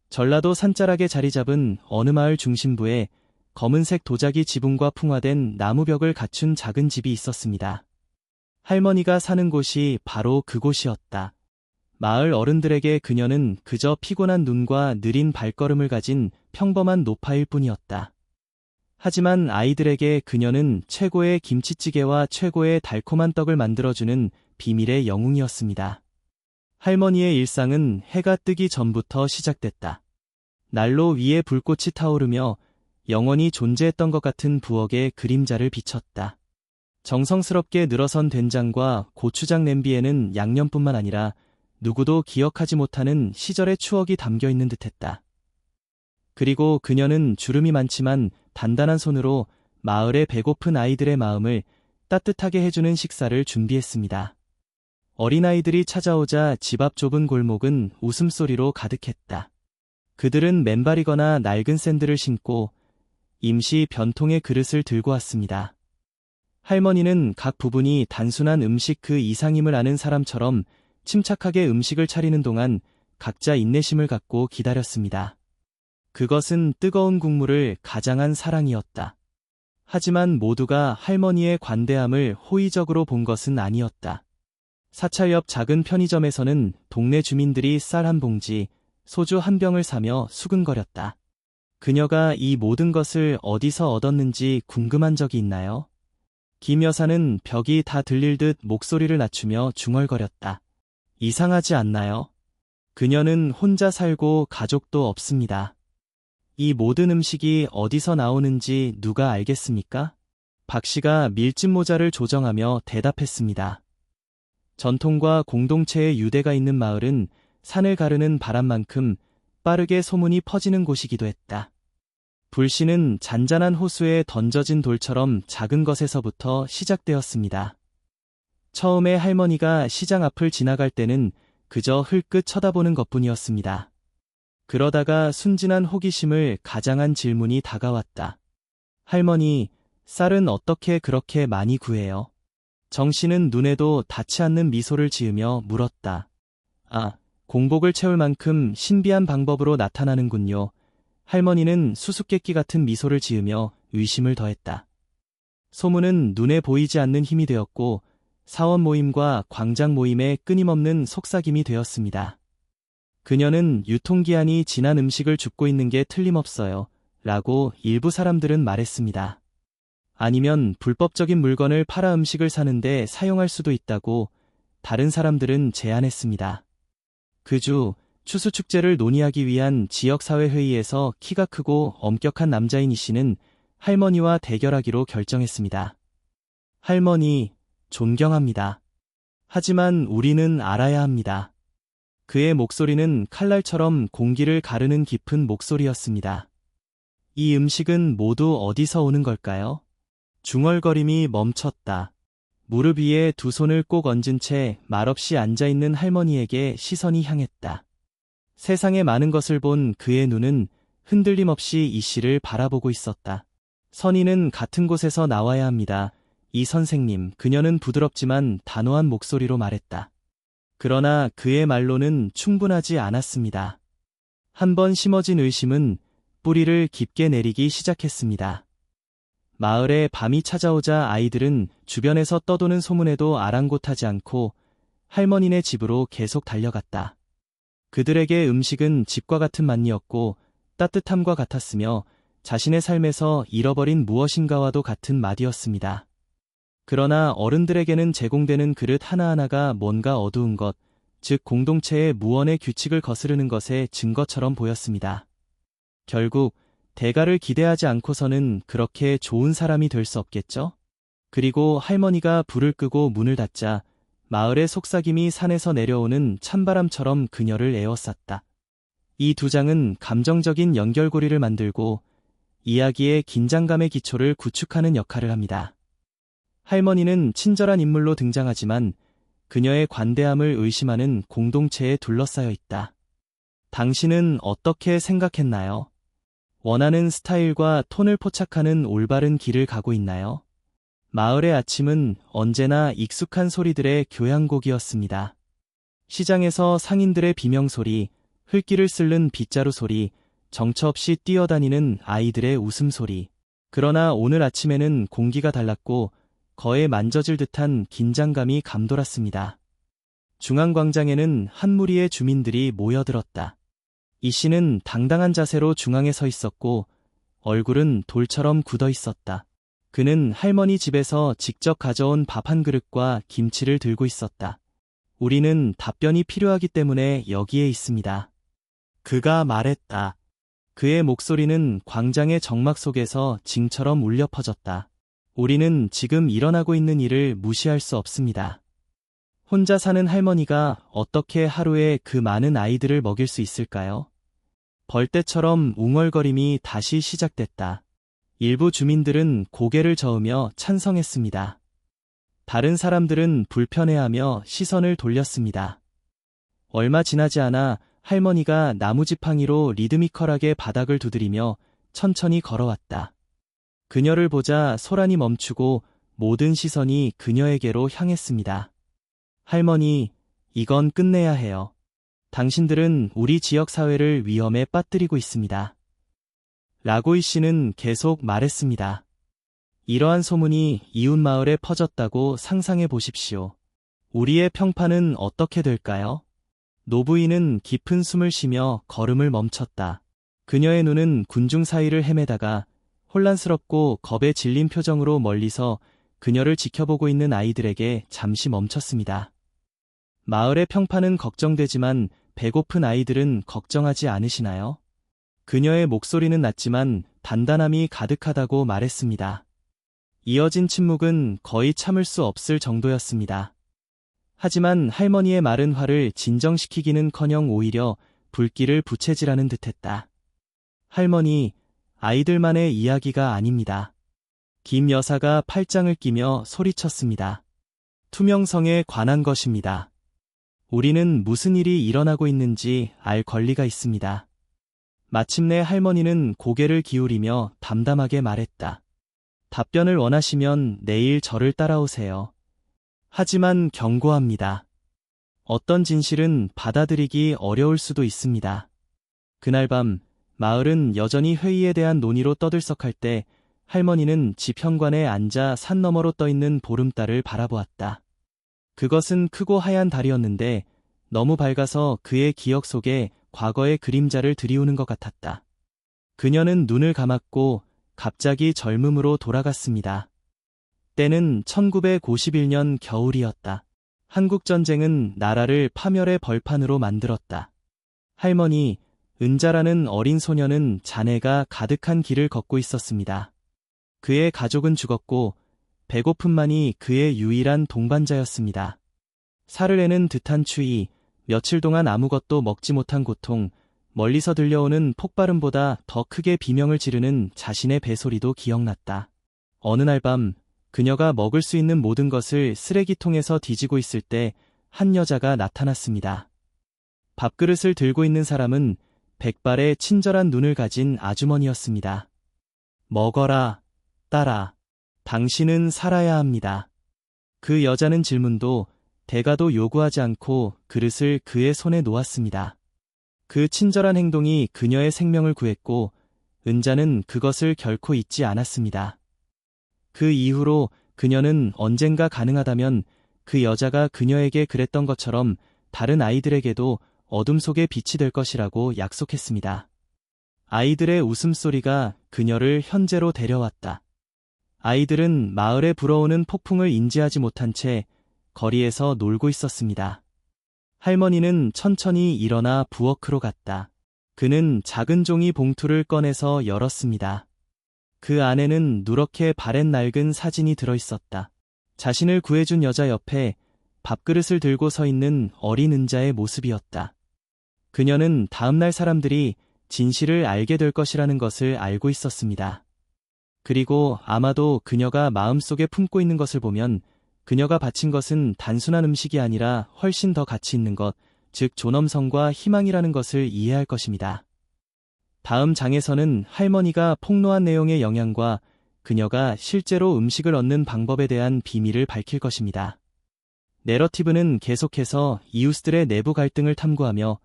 전라도 산자락에 자리 잡은 어느 마을 중심부에 검은색 도자기 지붕과 풍화된 나무벽을 갖춘 작은 집이 있었습니다. 할머니가 사는 곳이 바로 그곳이었다. 마을 어른들에게 그녀는 그저 피곤한 눈과 느린 발걸음을 가진 평범한 노파일 뿐이었다. 하지만 아이들에게 그녀는 최고의 김치찌개와 최고의 달콤한 떡을 만들어주는 비밀의 영웅이었습니다. 할머니의 일상은 해가 뜨기 전부터 시작됐다. 난로 위에 불꽃이 타오르며 영원히 존재했던 것 같은 부엌의 그림자를 비췄다. 정성스럽게 늘어선 된장과 고추장 냄비에는 양념뿐만 아니라 누구도 기억하지 못하는 시절의 추억이 담겨 있는 듯했다. 그리고 그녀는 주름이 많지만 단단한 손으로 마을의 배고픈 아이들의 마음을 따뜻하게 해주는 식사를 준비했습니다. 어린아이들이 찾아오자 집 앞 좁은 골목은 웃음소리로 가득했다. 그들은 맨발이거나 낡은 샌들을 신고 임시 변통의 그릇을 들고 왔습니다. 할머니는 각 부분이 단순한 음식 그 이상임을 아는 사람처럼 침착하게 음식을 차리는 동안 각자 인내심을 갖고 기다렸습니다. 그것은 뜨거운 국물을 가장한 사랑이었다. 하지만 모두가 할머니의 관대함을 호의적으로 본 것은 아니었다. 사찰 옆 작은 편의점에서는 동네 주민들이 쌀 한 봉지, 소주 한 병을 사며 수근거렸다. 그녀가 이 모든 것을 어디서 얻었는지 궁금한 적이 있나요? 김 여사는 벽이 다 들릴 듯 목소리를 낮추며 중얼거렸다. 이상하지 않나요? 그녀는 혼자 살고 가족도 없습니다. 이 모든 음식이 어디서 나오는지 누가 알겠습니까? 박 씨가 밀짚 모자를 조정하며 대답했습니다. 전통과 공동체의 유대가 있는 마을은 산을 가르는 바람만큼 빠르게 소문이 퍼지는 곳이기도 했다. 불씨는 잔잔한 호수에 던져진 돌처럼 작은 것에서부터 시작되었습니다. 처음에 할머니가 시장 앞을 지나갈 때는 그저 흘끗 쳐다보는 것뿐이었습니다. 그러다가 순진한 호기심을 가장한 질문이 다가왔다. 할머니, 쌀은 어떻게 그렇게 많이 구해요? 정 씨는 눈에도 닿지 않는 미소를 지으며 물었다. 아, 공복을 채울 만큼 신비한 방법으로 나타나는군요. 할머니는 수수께끼 같은 미소를 지으며 의심을 더했다. 소문은 눈에 보이지 않는 힘이 되었고 사원 모임과 광장 모임에 끊임없는 속삭임이 되었습니다. 그녀는 유통기한이 지난 음식을 줍고 있는 게 틀림없어요. 라고 일부 사람들은 말했습니다. 아니면 불법적인 물건을 팔아 음식을 사는데 사용할 수도 있다고 다른 사람들은 제안했습니다. 그 주 추수축제를 논의하기 위한 지역사회회의에서 키가 크고 엄격한 남자인 이 씨는 할머니와 대결하기로 결정했습니다. 할머니, 존경합니다. 하지만 우리는 알아야 합니다. 그의 목소리는 칼날처럼 공기를 가르는 깊은 목소리였습니다. 이 음식은 모두 어디서 오는 걸까요? 중얼거림이 멈췄다. 무릎 위에 두 손을 꼭 얹은 채 말없이 앉아있는 할머니에게 시선이 향했다. 세상의 많은 것을 본 그의 눈은 흔들림 없이 이 씨를 바라보고 있었다. 선인은 같은 곳에서 나와야 합니다. 이 선생님, 그녀는 부드럽지만 단호한 목소리로 말했다. 그러나 그의 말로는 충분하지 않았습니다. 한 번 심어진 의심은 뿌리를 깊게 내리기 시작했습니다. 마을에 밤이 찾아오자 아이들은 주변에서 떠도는 소문에도 아랑곳하지 않고 할머니네 집으로 계속 달려갔다. 그들에게 음식은 집과 같은 맛이었고 따뜻함과 같았으며 자신의 삶에서 잃어버린 무엇인가와도 같은 맛이었습니다. 그러나 어른들에게는 제공되는 그릇 하나하나가 뭔가 어두운 것, 즉 공동체의 무언의 규칙을 거스르는 것의 증거처럼 보였습니다. 결국 대가를 기대하지 않고서는 그렇게 좋은 사람이 될 수 없겠죠? 그리고 할머니가 불을 끄고 문을 닫자 마을의 속삭임이 산에서 내려오는 찬바람처럼 그녀를 에워쌌다. 이 두 장은 감정적인 연결고리를 만들고 이야기의 긴장감의 기초를 구축하는 역할을 합니다. 할머니는 친절한 인물로 등장하지만 그녀의 관대함을 의심하는 공동체에 둘러싸여 있다. 당신은 어떻게 생각했나요? 원하는 스타일과 톤을 포착하는 올바른 길을 가고 있나요? 마을의 아침은 언제나 익숙한 소리들의 교향곡이었습니다. 시장에서 상인들의 비명소리, 흙길을 쓸는 빗자루 소리, 정처 없이 뛰어다니는 아이들의 웃음소리. 그러나 오늘 아침에는 공기가 달랐고 거에 만져질 듯한 긴장감이 감돌았습니다. 중앙광장에는 한 무리의 주민들이 모여들었다. 이 씨는 당당한 자세로 중앙에 서 있었고 얼굴은 돌처럼 굳어 있었다. 그는 할머니 집에서 직접 가져온 밥 한 그릇과 김치를 들고 있었다. 우리는 답변이 필요하기 때문에 여기에 있습니다. 그가 말했다. 그의 목소리는 광장의 정막 속에서 징처럼 울려 퍼졌다. 우리는 지금 일어나고 있는 일을 무시할 수 없습니다. 혼자 사는 할머니가 어떻게 하루에 그 많은 아이들을 먹일 수 있을까요? 벌떼처럼 웅얼거림이 다시 시작됐다. 일부 주민들은 고개를 저으며 찬성했습니다. 다른 사람들은 불편해하며 시선을 돌렸습니다. 얼마 지나지 않아 할머니가 나무지팡이로 리드미컬하게 바닥을 두드리며 천천히 걸어왔다. 그녀를 보자 소란이 멈추고 모든 시선이 그녀에게로 향했습니다. 할머니, 이건 끝내야 해요. 당신들은 우리 지역 사회를 위험에 빠뜨리고 있습니다. 라고이 씨는 계속 말했습니다. 이러한 소문이 이웃 마을에 퍼졌다고 상상해 보십시오. 우리의 평판은 어떻게 될까요? 노부인은 깊은 숨을 쉬며 걸음을 멈췄다. 그녀의 눈은 군중 사이를 헤매다가 혼란스럽고 겁에 질린 표정으로 멀리서 그녀를 지켜보고 있는 아이들에게 잠시 멈췄습니다. 마을의 평판은 걱정되지만 배고픈 아이들은 걱정하지 않으시나요? 그녀의 목소리는 낮지만 단단함이 가득하다고 말했습니다. 이어진 침묵은 거의 참을 수 없을 정도였습니다. 하지만 할머니의 마른 화를 진정시키기는커녕 오히려 불길을 부채질하는 듯했다. 할머니, 아이들만의 이야기가 아닙니다. 김 여사가 팔짱을 끼며 소리쳤습니다. 투명성에 관한 것입니다. 우리는 무슨 일이 일어나고 있는지 알 권리가 있습니다. 마침내 할머니는 고개를 기울이며 담담하게 말했다. 답변을 원하시면 내일 저를 따라오세요. 하지만 경고합니다. 어떤 진실은 받아들이기 어려울 수도 있습니다. 그날 밤 마을은 여전히 회의에 대한 논의로 떠들썩할 때 할머니는 집 현관에 앉아 산 너머로 떠있는 보름달을 바라보았다. 그것은 크고 하얀 달이었는데 너무 밝아서 그의 기억 속에 과거의 그림자를 들이우는 것 같았다. 그녀는 눈을 감았고 갑자기 젊음으로 돌아갔습니다. 때는 1951년 겨울이었다. 한국전쟁은 나라를 파멸의 벌판으로 만들었다. 할머니, 은자라는 어린 소녀는 잔해가 가득한 길을 걷고 있었습니다. 그의 가족은 죽었고 배고픔만이 그의 유일한 동반자였습니다. 살을 애는 듯한 추위, 며칠 동안 아무것도 먹지 못한 고통, 멀리서 들려오는 폭발음보다 더 크게 비명을 지르는 자신의 배소리도 기억났다. 어느 날 밤 그녀가 먹을 수 있는 모든 것을 쓰레기통에서 뒤지고 있을 때 한 여자가 나타났습니다. 밥그릇을 들고 있는 사람은 백발의 친절한 눈을 가진 아주머니였습니다. 먹어라, 딸아. 당신은 살아야 합니다. 그 여자는 질문도 대가도 요구하지 않고 그릇을 그의 손에 놓았습니다. 그 친절한 행동이 그녀의 생명을 구했고 은자는 그것을 결코 잊지 않았습니다. 그 이후로 그녀는 언젠가 가능하다면 그 여자가 그녀에게 그랬던 것처럼 다른 아이들에게도 어둠 속에 빛이 될 것이라고 약속했습니다. 아이들의 웃음소리가 그녀를 현재로 데려왔다. 아이들은 마을에 불어오는 폭풍을 인지하지 못한 채 거리에서 놀고 있었습니다. 할머니는 천천히 일어나 부엌으로 갔다. 그는 작은 종이 봉투를 꺼내서 열었습니다. 그 안에는 누렇게 바랜 낡은 사진이 들어있었다. 자신을 구해준 여자 옆에 밥그릇을 들고 서 있는 어린 은자의 모습이었다. 그녀는 다음날 사람들이 진실을 알게 될 것이라는 것을 알고 있었습니다. 그리고 아마도 그녀가 마음속에 품고 있는 것을 보면 그녀가 바친 것은 단순한 음식이 아니라 훨씬 더 가치 있는 것, 즉 존엄성과 희망이라는 것을 이해할 것입니다. 다음 장에서는 할머니가 폭로한 내용의 영향과 그녀가 실제로 음식을 얻는 방법에 대한 비밀을 밝힐 것입니다. 내러티브는 계속해서 이웃들의 내부 갈등을 탐구하며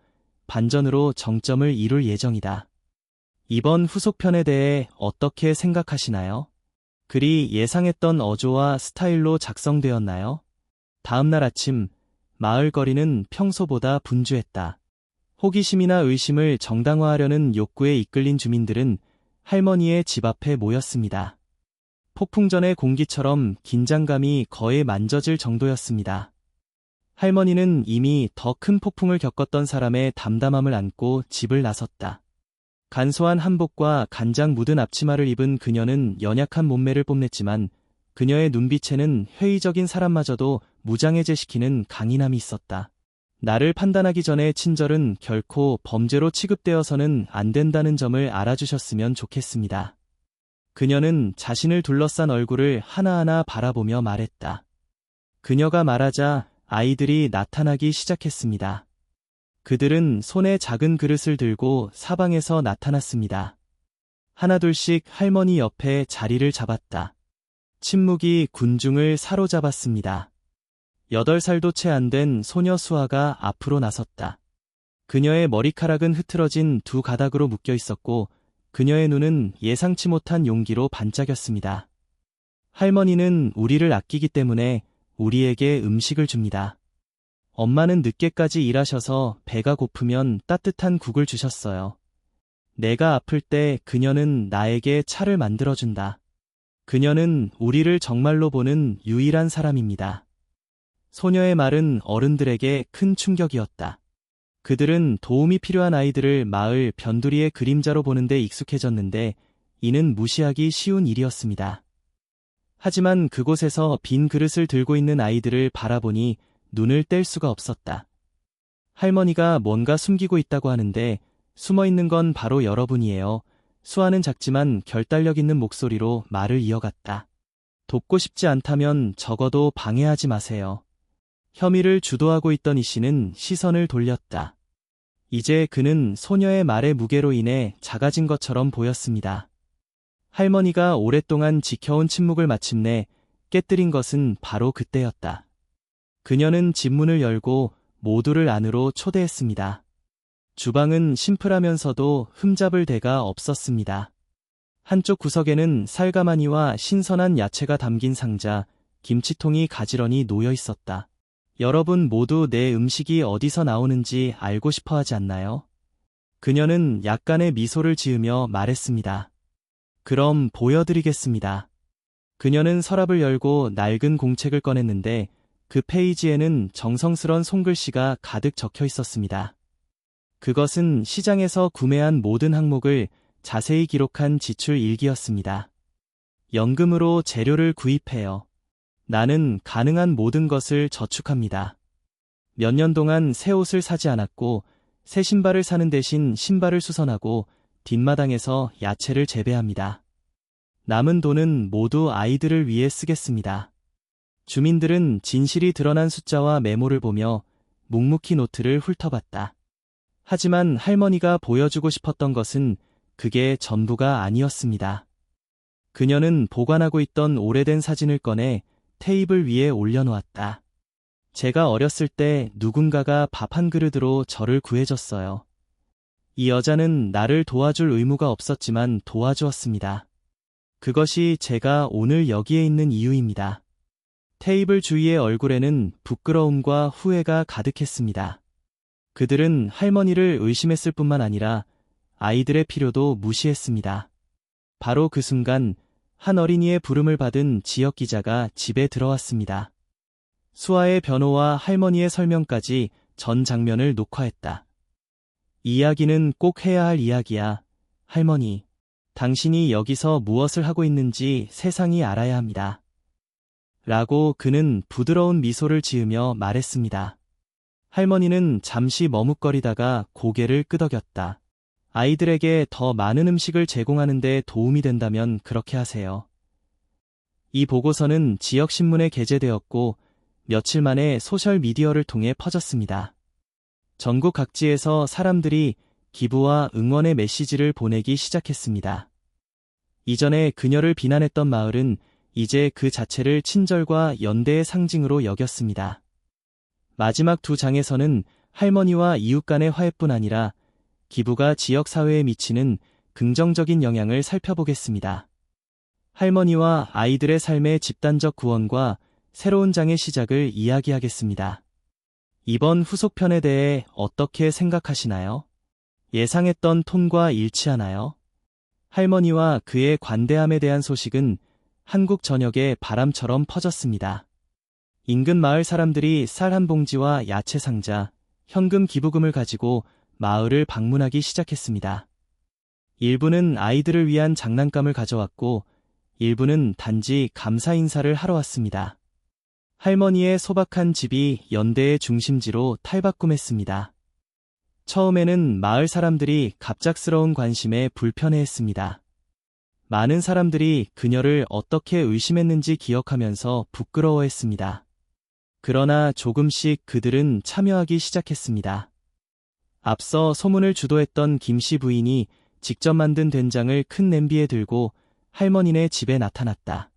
반전으로 정점을 이룰 예정이다. 이번 후속편에 대해 어떻게 생각하시나요? 글이 예상했던 어조와 스타일로 작성되었나요? 다음날 아침, 마을 거리는 평소보다 분주했다. 호기심이나 의심을 정당화하려는 욕구에 이끌린 주민들은 할머니의 집 앞에 모였습니다. 폭풍 전의 공기처럼 긴장감이 거의 만져질 정도였습니다. 할머니는 이미 더 큰 폭풍을 겪었던 사람의 담담함을 안고 집을 나섰다. 간소한 한복과 간장 묻은 앞치마를 입은 그녀는 연약한 몸매를 뽐냈지만 그녀의 눈빛에는 회의적인 사람마저도 무장해제시키는 강인함이 있었다. 나를 판단하기 전에 친절은 결코 범죄로 취급되어서는 안 된다는 점을 알아주셨으면 좋겠습니다. 그녀는 자신을 둘러싼 얼굴을 하나하나 바라보며 말했다. 그녀가 말하자 아이들이 나타나기 시작했습니다. 그들은 손에 작은 그릇을 들고 사방에서 나타났습니다. 하나둘씩 할머니 옆에 자리를 잡았다. 침묵이 군중을 사로잡았습니다. 8살도 채 안 된 소녀 수아가 앞으로 나섰다. 그녀의 머리카락은 흐트러진 두 가닥으로 묶여 있었고 그녀의 눈은 예상치 못한 용기로 반짝였습니다. 할머니는 우리를 아끼기 때문에 우리에게 음식을 줍니다. 엄마는 늦게까지 일하셔서 배가 고프면 따뜻한 국을 주셨어요. 내가 아플 때 그녀는 나에게 차를 만들어준다. 그녀는 우리를 정말로 보는 유일한 사람입니다. 소녀의 말은 어른들에게 큰 충격이었다. 그들은 도움이 필요한 아이들을 마을 변두리의 그림자로 보는 데 익숙해졌는데 이는 무시하기 쉬운 일이었습니다. 하지만 그곳에서 빈 그릇을 들고 있는 아이들을 바라보니 눈을 뗄 수가 없었다. 할머니가 뭔가 숨기고 있다고 하는데 숨어 있는 건 바로 여러분이에요. 수아는 작지만 결단력 있는 목소리로 말을 이어갔다. 돕고 싶지 않다면 적어도 방해하지 마세요. 혐의를 주도하고 있던 이 씨는 시선을 돌렸다. 이제 그는 소녀의 말의 무게로 인해 작아진 것처럼 보였습니다. 할머니가 오랫동안 지켜온 침묵을 마침내 깨뜨린 것은 바로 그때였다. 그녀는 집 문을 열고 모두를 안으로 초대했습니다. 주방은 심플하면서도 흠잡을 데가 없었습니다. 한쪽 구석에는 살가마니와 신선한 야채가 담긴 상자, 김치통이 가지런히 놓여 있었다. 여러분 모두 내 음식이 어디서 나오는지 알고 싶어 하지 않나요? 그녀는 약간의 미소를 지으며 말했습니다. 그럼 보여드리겠습니다. 그녀는 서랍을 열고 낡은 공책을 꺼냈는데 그 페이지에는 정성스런 손글씨가 가득 적혀 있었습니다. 그것은 시장에서 구매한 모든 항목을 자세히 기록한 지출 일기였습니다. 연금으로 재료를 구입해요. 나는 가능한 모든 것을 저축합니다. 몇 년 동안 새 옷을 사지 않았고 새 신발을 사는 대신 신발을 수선하고 뒷마당에서 야채를 재배합니다. 남은 돈은 모두 아이들을 위해 쓰겠습니다. 주민들은 진실이 드러난 숫자와 메모를 보며 묵묵히 노트를 훑어봤다. 하지만 할머니가 보여주고 싶었던 것은 그게 전부가 아니었습니다. 그녀는 보관하고 있던 오래된 사진을 꺼내 테이블 위에 올려놓았다. 제가 어렸을 때 누군가가 밥 한 그릇으로 저를 구해줬어요. 이 여자는 나를 도와줄 의무가 없었지만 도와주었습니다. 그것이 제가 오늘 여기에 있는 이유입니다. 테이블 주위의 얼굴에는 부끄러움과 후회가 가득했습니다. 그들은 할머니를 의심했을 뿐만 아니라 아이들의 필요도 무시했습니다. 바로 그 순간 한 어린이의 부름을 받은 지역 기자가 집에 들어왔습니다. 수아의 변호와 할머니의 설명까지 전 장면을 녹화했다. 이 이야기는 꼭 해야 할 이야기야. 할머니, 당신이 여기서 무엇을 하고 있는지 세상이 알아야 합니다. 라고 그는 부드러운 미소를 지으며 말했습니다. 할머니는 잠시 머뭇거리다가 고개를 끄덕였다. 아이들에게 더 많은 음식을 제공하는 데 도움이 된다면 그렇게 하세요. 이 보고서는 지역신문에 게재되었고 며칠 만에 소셜미디어를 통해 퍼졌습니다. 전국 각지에서 사람들이 기부와 응원의 메시지를 보내기 시작했습니다. 이전에 그녀를 비난했던 마을은 이제 그 자체를 친절과 연대의 상징으로 여겼습니다. 마지막 두 장에서는 할머니와 이웃 간의 화해뿐 아니라 기부가 지역 사회에 미치는 긍정적인 영향을 살펴보겠습니다. 할머니와 아이들의 삶의 집단적 구원과 새로운 장의 시작을 이야기하겠습니다. 이번 후속편에 대해 어떻게 생각하시나요? 예상했던 톤과 일치하나요? 할머니와 그의 관대함에 대한 소식은 한국 전역에 바람처럼 퍼졌습니다. 인근 마을 사람들이 쌀 한 봉지와 야채 상자, 현금 기부금을 가지고 마을을 방문하기 시작했습니다. 일부는 아이들을 위한 장난감을 가져왔고, 일부는 단지 감사 인사를 하러 왔습니다. 할머니의 소박한 집이 연대의 중심지로 탈바꿈했습니다. 처음에는 마을 사람들이 갑작스러운 관심에 불편해했습니다. 많은 사람들이 그녀를 어떻게 의심했는지 기억하면서 부끄러워했습니다. 그러나 조금씩 그들은 참여하기 시작했습니다. 앞서 소문을 주도했던 김씨 부인이 직접 만든 된장을 큰 냄비에 들고 할머니네 집에 나타났다.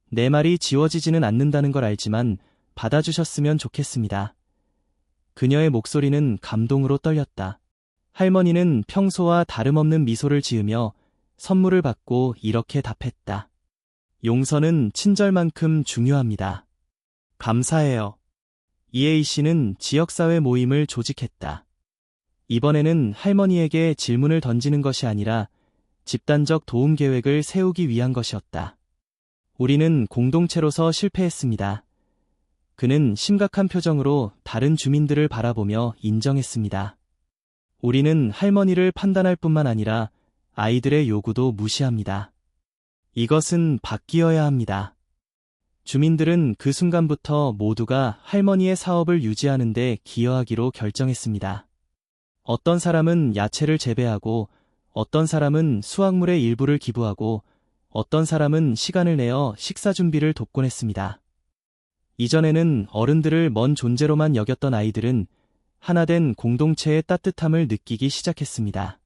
내 말이 지워지지는 않는다는 걸 알지만 받아주셨으면 좋겠습니다. 그녀의 목소리는 감동으로 떨렸다. 할머니는 평소와 다름없는 미소를 지으며 선물을 받고 이렇게 답했다. 용서는 친절만큼 중요합니다. 감사해요. 이혜희 씨는 지역사회 모임을 조직했다. 이번에는 할머니에게 질문을 던지는 것이 아니라 집단적 도움 계획을 세우기 위한 것이었다. 우리는 공동체로서 실패했습니다. 그는 심각한 표정으로 다른 주민들을 바라보며 인정했습니다. 우리는 할머니를 판단할 뿐만 아니라 아이들의 요구도 무시합니다. 이것은 바뀌어야 합니다. 주민들은 그 순간부터 모두가 할머니의 사업을 유지하는 데 기여하기로 결정했습니다. 어떤 사람은 야채를 재배하고, 어떤 사람은 수확물의 일부를 기부하고, 어떤 사람은 시간을 내어 식사 준비를 돕곤 했습니다. 이전에는 어른들을 먼 존재로만 여겼던 아이들은 하나된 공동체의 따뜻함을 느끼기 시작했습니다.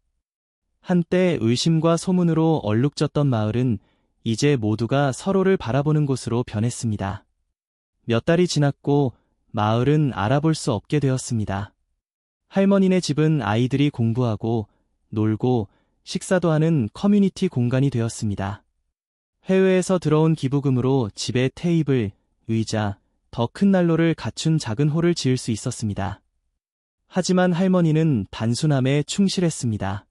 한때 의심과 소문으로 얼룩졌던 마을은 이제 모두가 서로를 바라보는 곳으로 변했습니다. 몇 달이 지났고 마을은 알아볼 수 없게 되었습니다. 할머니네 집은 아이들이 공부하고 놀고 식사도 하는 커뮤니티 공간이 되었습니다. 해외에서 들어온 기부금으로 집에 테이블, 의자, 더 큰 난로를 갖춘 작은 홀을 지을 수 있었습니다. 하지만 할머니는 단순함에 충실했습니다.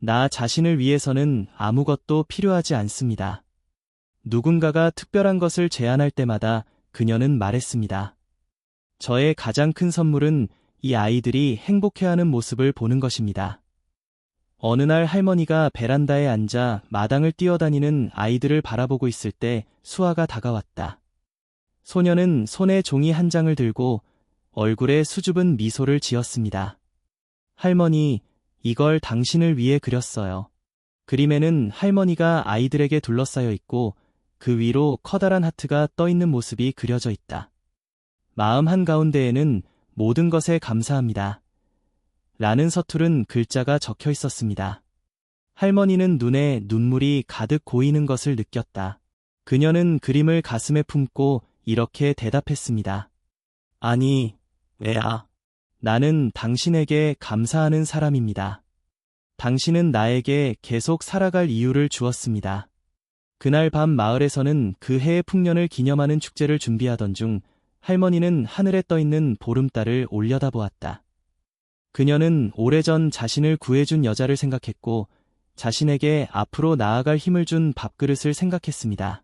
나 자신을 위해서는 아무것도 필요하지 않습니다. 누군가가 특별한 것을 제안할 때마다 그녀는 말했습니다. 저의 가장 큰 선물은 이 아이들이 행복해하는 모습을 보는 것입니다. 어느 날 할머니가 베란다에 앉아 마당을 뛰어다니는 아이들을 바라보고 있을 때 수아가 다가왔다. 소녀는 손에 종이 한 장을 들고 얼굴에 수줍은 미소를 지었습니다. 할머니, 이걸 당신을 위해 그렸어요. 그림에는 할머니가 아이들에게 둘러싸여 있고 그 위로 커다란 하트가 떠 있는 모습이 그려져 있다. 마음 한가운데에는 모든 것에 감사합니다. 라는 서투른 글자가 적혀 있었습니다. 할머니는 눈에 눈물이 가득 고이는 것을 느꼈다. 그녀는 그림을 가슴에 품고 이렇게 대답했습니다. 아니, 왜야? 나는 당신에게 감사하는 사람입니다. 당신은 나에게 계속 살아갈 이유를 주었습니다. 그날 밤 마을에서는 그 해의 풍년을 기념하는 축제를 준비하던 중 할머니는 하늘에 떠있는 보름달을 올려다보았다. 그녀는 오래전 자신을 구해준 여자를 생각했고 자신에게 앞으로 나아갈 힘을 준 밥그릇을 생각했습니다.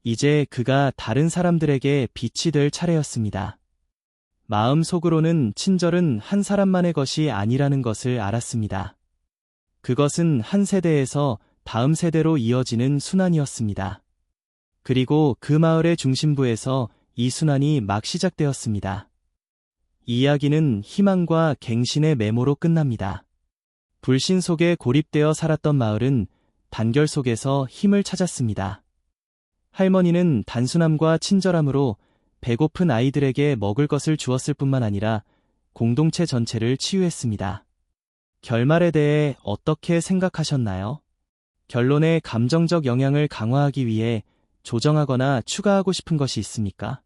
이제 그가 다른 사람들에게 빛이 될 차례였습니다. 마음속으로는 친절은 한 사람만의 것이 아니라는 것을 알았습니다. 그것은 한 세대에서 다음 세대로 이어지는 순환이었습니다. 그리고 그 마을의 중심부에서 이 순환이 막 시작되었습니다. 이야기는 희망과 갱신의 메모로 끝납니다. 불신 속에 고립되어 살았던 마을은 단결 속에서 힘을 찾았습니다. 할머니는 단순함과 친절함으로 배고픈 아이들에게 먹을 것을 주었을 뿐만 아니라 공동체 전체를 치유했습니다. 결말에 대해 어떻게 생각하셨나요? 결론의 감정적 영향을 강화하기 위해 조정하거나 추가하고 싶은 것이 있습니까?